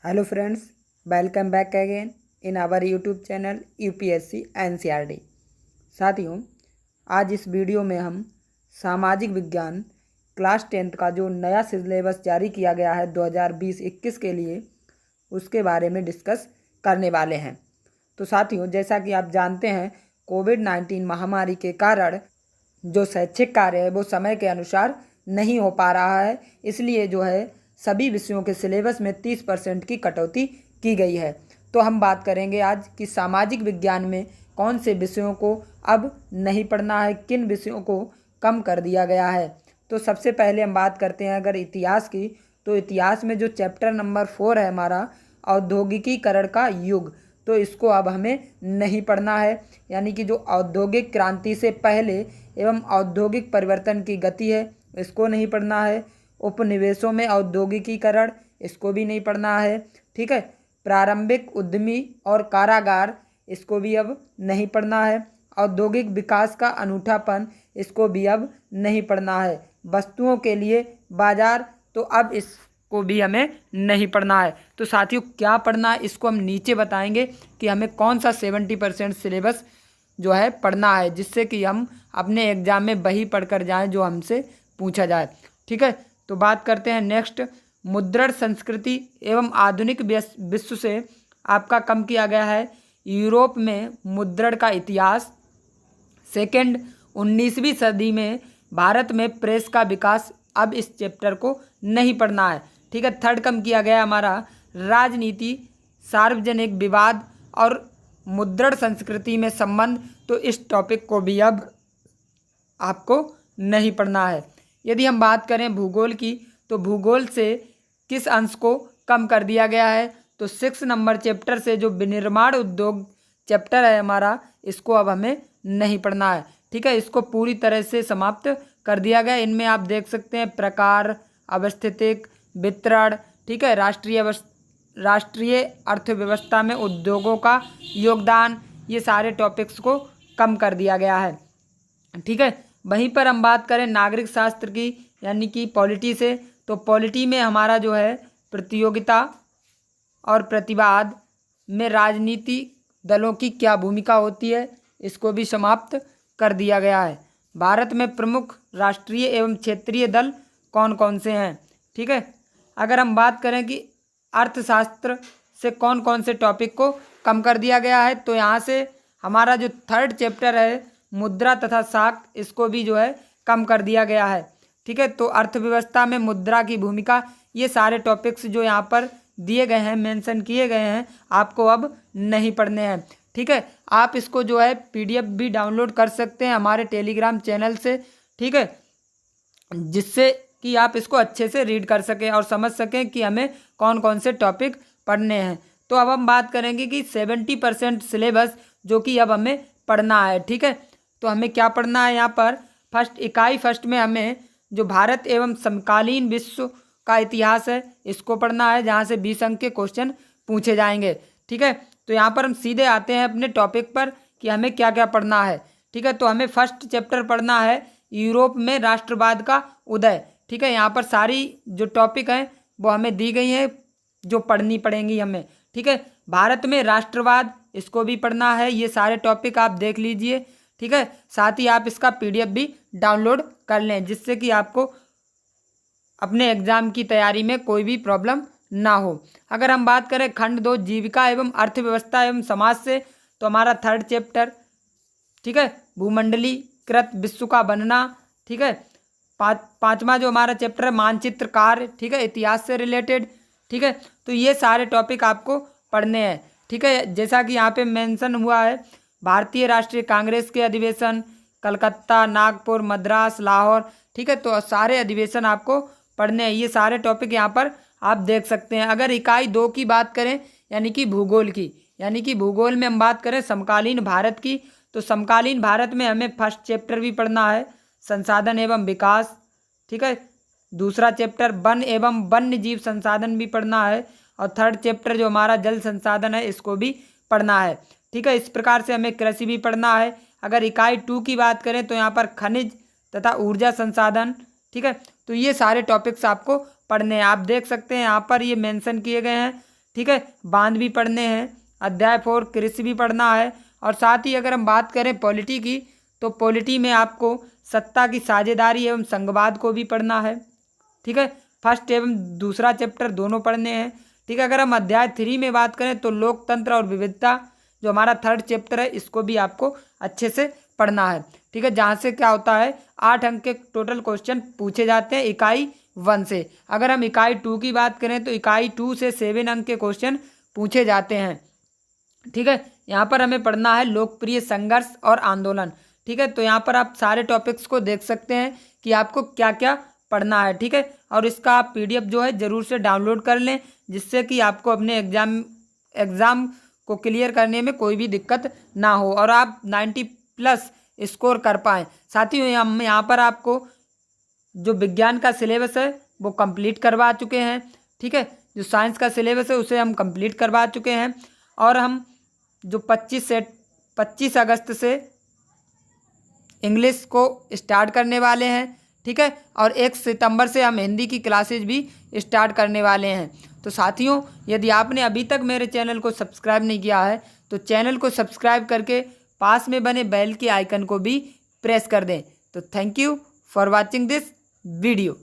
Hello friends, welcome back again in our YouTube channel UPSC NCERT. साथियों, आज इस video में हम सामाजिक विज्ञान क्लास 10th का जो नया सिलेबस जारी किया गया है 2020-21 के लिए, उसके बारे में डिस्कस करने वाले हैं। तो साथियों, जैसा कि आप जानते हैं, कोविड-19 महामारी के कारण जो शैक्षिक कार्य है वो समय के अनुसार नहीं हो पा रहा है। इसलिए जो है सभी विषयों के सिलेबस में 30% की कटौती की गई है। तो हम बात करेंगे आज कि सामाजिक विज्ञान में कौन से विषयों को अब नहीं पढ़ना है, किन विषयों को कम कर दिया गया है। तो सबसे पहले हम बात करते हैं अगर इतिहास की, तो इतिहास में जो चैप्टर नंबर 4 है हमारा औद्योगिकीकरण का युग, तो इसको अब हमें नहीं पढ़ना है। यानी कि जो औद्योगिक क्रांति से पहले एवं औद्योगिक परिवर्तन की गति है, इसको नहीं पढ़ना है। उपनिवेशों में औद्योगिकीकरण, इसको भी नहीं पढ़ना है। ठीक है। प्रारंभिक उद्यमी और कारागार, इसको भी अब नहीं पढ़ना है। औद्योगिक विकास का अनूठापन, इसको भी अब नहीं पढ़ना है। वस्तुओं के लिए बाजार, तो अब इसको भी हमें नहीं पढ़ना है। तो साथियों, क्या पढ़ना है इसको हम नीचे बताएंगे कि हमें कौन सा 70% सिलेबस जो है पढ़ना है, जिससे कि हम अपने एग्जाम में वही पढ़कर जाएं जो हमसे पूछा जाए। ठीक है। तो बात करते हैं नेक्स्ट, मुद्रण संस्कृति एवं आधुनिक विश्व से आपका कम किया गया है यूरोप में मुद्रण का इतिहास। सेकंड, 19वीं सदी में भारत में प्रेस का विकास, अब इस चैप्टर को नहीं पढ़ना है। ठीक है। थर्ड कम किया गया हमारा राजनीति, सार्वजनिक विवाद और मुद्रण संस्कृति में संबंध, तो इस टॉपिक को भी अब आपको नहीं पढ़ना है। यदि हम बात करें भूगोल की, तो भूगोल से किस अंश को कम कर दिया गया है, तो 6 नंबर चैप्टर से जो विनिर्माण उद्योग चैप्टर है हमारा, इसको अब हमें नहीं पढ़ना है। ठीक है। इसको पूरी तरह से समाप्त कर दिया गया। इनमें आप देख सकते हैं प्रकार, अवस्थितिक, वितरण, ठीक है, राष्ट्रीय अर्थव्यवस्था में उद्योगों का योगदान, ये सारे टॉपिक्स को कम कर दिया गया है। ठीक है। वहीं पर हम बात करें नागरिक शास्त्र की, यानी कि पॉलिटी से, तो पॉलिटी में हमारा जो है प्रतियोगिता और प्रतिवाद में राजनीति दलों की क्या भूमिका होती है, इसको भी समाप्त कर दिया गया है। भारत में प्रमुख राष्ट्रीय एवं क्षेत्रीय दल कौन कौन से हैं। ठीक है। अगर हम बात करें कि अर्थशास्त्र से कौन कौन से टॉपिक को कम कर दिया गया है, तो यहाँ से हमारा जो थर्ड चैप्टर है मुद्रा तथा साख, इसको भी जो है कम कर दिया गया है। ठीक है। तो अर्थव्यवस्था में मुद्रा की भूमिका, ये सारे टॉपिक्स जो यहाँ पर दिए गए हैं, मेंशन किए गए हैं, आपको अब नहीं पढ़ने हैं। ठीक है। आप इसको जो है PDF भी डाउनलोड कर सकते हैं हमारे टेलीग्राम चैनल से। ठीक है। जिससे कि आप इसको अच्छे से रीड कर सकें और समझ सकें कि हमें कौन कौन से टॉपिक पढ़ने हैं। तो अब हम बात करेंगे कि 70% सिलेबस जो कि अब हमें पढ़ना है। ठीक है। तो हमें क्या पढ़ना है यहाँ पर, इकाई फर्स्ट में हमें जो भारत एवं समकालीन विश्व का इतिहास है, इसको पढ़ना है, जहाँ से 20 अंक के क्वेश्चन पूछे जाएंगे। ठीक है। तो यहाँ पर हम सीधे आते हैं अपने टॉपिक पर कि हमें क्या क्या पढ़ना है। ठीक है। तो हमें फर्स्ट चैप्टर पढ़ना है यूरोप में राष्ट्रवाद का उदय। ठीक है। यहाँ पर सारी जो टॉपिक हैं वो हमें दी गई हैं, जो पढ़नी पड़ेंगी हमें। ठीक है। भारत में राष्ट्रवाद, इसको भी पढ़ना है। ये सारे टॉपिक आप देख लीजिए। ठीक है। साथ ही आप इसका PDF भी डाउनलोड कर लें, जिससे कि आपको अपने एग्जाम की तैयारी में कोई भी प्रॉब्लम ना हो। अगर हम बात करें खंड 2 जीविका एवं अर्थव्यवस्था एवं समाज से, तो हमारा थर्ड चैप्टर, ठीक है, भूमंडलीकृत विश्व का बनना। ठीक है। पांचवा जो हमारा चैप्टर है मानचित्र कार्य, ठीक है, इतिहास से रिलेटेड। ठीक है। तो ये सारे टॉपिक आपको पढ़ने हैं। ठीक है। जैसा कि यहाँ पे मेंशन हुआ है, भारतीय राष्ट्रीय कांग्रेस के अधिवेशन, कलकत्ता, नागपुर, मद्रास, लाहौर। ठीक है। तो सारे अधिवेशन आपको पढ़ने हैं। ये सारे टॉपिक यहाँ पर आप देख सकते हैं। अगर इकाई 2 की बात करें, यानी कि भूगोल की, यानी कि भूगोल में हम बात करें समकालीन भारत की, तो समकालीन भारत में हमें फर्स्ट चैप्टर भी पढ़ना है संसाधन एवं विकास। ठीक है। दूसरा चैप्टर वन एवं वन्य जीव संसाधन भी पढ़ना है, और थर्ड चैप्टर जो हमारा जल संसाधन है, इसको भी पढ़ना है। ठीक है। इस प्रकार से हमें कृषि भी पढ़ना है। अगर इकाई 2 की बात करें, तो यहाँ पर खनिज तथा ऊर्जा संसाधन। ठीक है। तो ये सारे टॉपिक्स आपको पढ़ने हैं। आप देख सकते हैं यहाँ पर ये मेंशन किए गए हैं। ठीक है, बांध भी पढ़ने हैं, अध्याय 4 कृषि भी पढ़ना है। और साथ ही अगर हम बात करें पॉलिटी की, तो पॉलिटी में आपको सत्ता की साझेदारी एवं संघवाद को भी पढ़ना है। ठीक है, फर्स्ट एवं दूसरा चैप्टर दोनों पढ़ने हैं। ठीक है, अगर हम अध्याय 3 में बात करें तो लोकतंत्र और विविधता, जो हमारा थर्ड चैप्टर है, इसको भी आपको अच्छे से पढ़ना है। ठीक है, जहाँ से क्या होता है 8 अंक के टोटल क्वेश्चन पूछे जाते हैं इकाई 1 से। अगर हम इकाई 2 की बात करें तो इकाई 2 से 7 अंक के क्वेश्चन पूछे जाते हैं। ठीक है, यहाँ पर हमें पढ़ना है लोकप्रिय संघर्ष और आंदोलन। ठीक है, तो यहाँ पर आप सारे टॉपिक्स को देख सकते हैं कि आपको क्या क्या पढ़ना है। ठीक है, और इसका आप PDF जो है ज़रूर से डाउनलोड कर लें, जिससे कि आपको अपने एग्ज़ाम को क्लियर करने में कोई भी दिक्कत ना हो और आप 90+ स्कोर कर पाएँ। साथियों, हम यहाँ पर आपको जो विज्ञान का सिलेबस है वो कंप्लीट करवा चुके हैं। ठीक है, जो साइंस का सिलेबस है उसे हम कंप्लीट करवा चुके हैं। और हम जो 25 अगस्त से इंग्लिश को स्टार्ट करने वाले हैं। ठीक है, और 1 सितंबर से हम हिंदी की क्लासेज भी स्टार्ट करने वाले हैं। तो साथियों, यदि आपने अभी तक मेरे चैनल को सब्सक्राइब नहीं किया है तो चैनल को सब्सक्राइब करके पास में बने बेल के आइकन को भी प्रेस कर दें। तो thank you for watching this video.